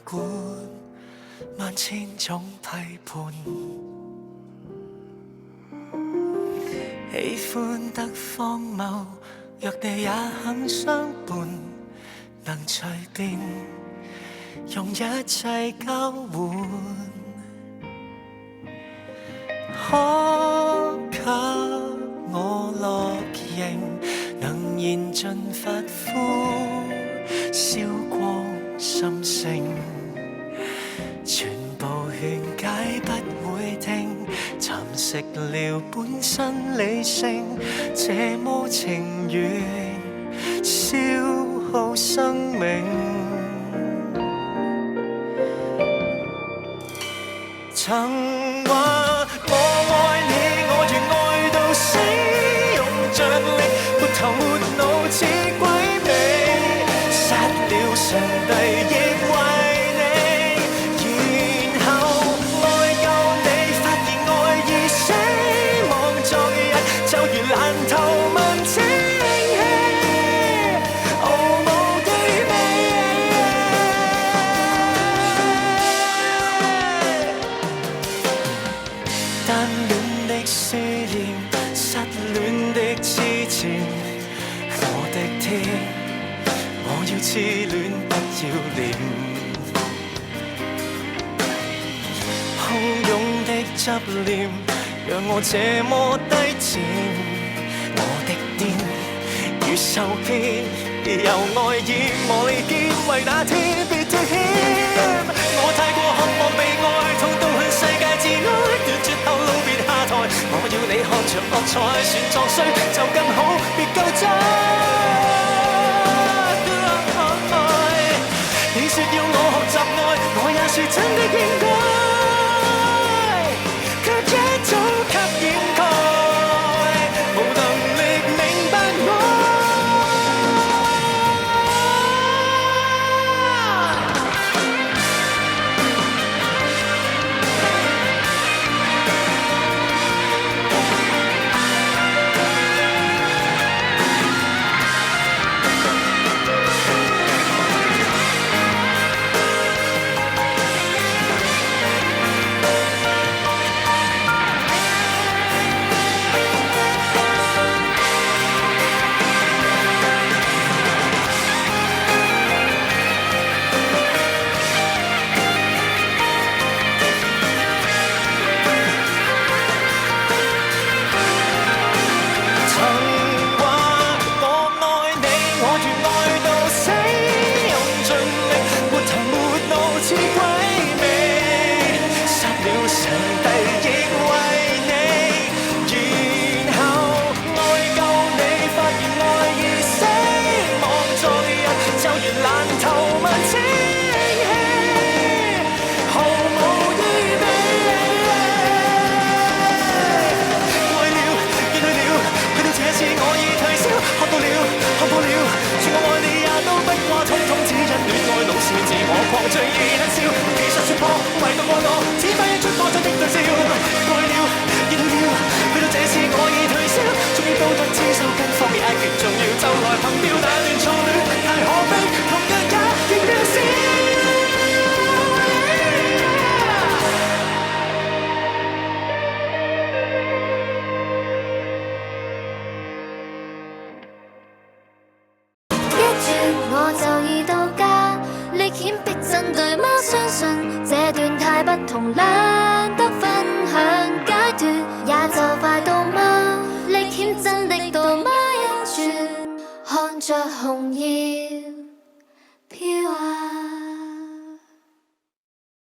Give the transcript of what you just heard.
管萬千種批判。喜歡得荒謬，若你也肯相伴，能隨便用一切交換。可給我樂形，能燃盡髮膚，燒光心聲，全部勸解不會聽，蠶食了本身理性，這麼情願消耗生命。曾話我愛你，我願愛到死，用盡力，沒頭沒腦似鬼魅，殺了上帝亦為你，然後愛夠你，發現愛已死亡昨日，就如爛透問清氣，毫無意味。單戀的思念，失戀的痴纏，我的天，我要痴戀不要臉，洶湧的執念讓我這麼低賤，我的癲如受騙，由愛意磨利劍，為那天別脫險。我太過渴望被愛，痛到向世界致哀，斷絕後路別下台，我要你看場惡彩，算作衰就更好，別救災。你說要我學習愛，我也說真的應該，卻一早給掩蓋，無能力明白我。最易很笑，其實說破唯獨愛我，只揮出多咗的對笑。愛了，熱了，去到這時我已退燒，終於都得知收跟放也極重要，就來憑吊打亂錯戀，太可悲，同樣也極渺小。一月我就已到家，歷險逼真對嗎？相信這段太不同，懶得分享解脫，也就快到嗎？歷險真的到嗎？一轉看着紅葉。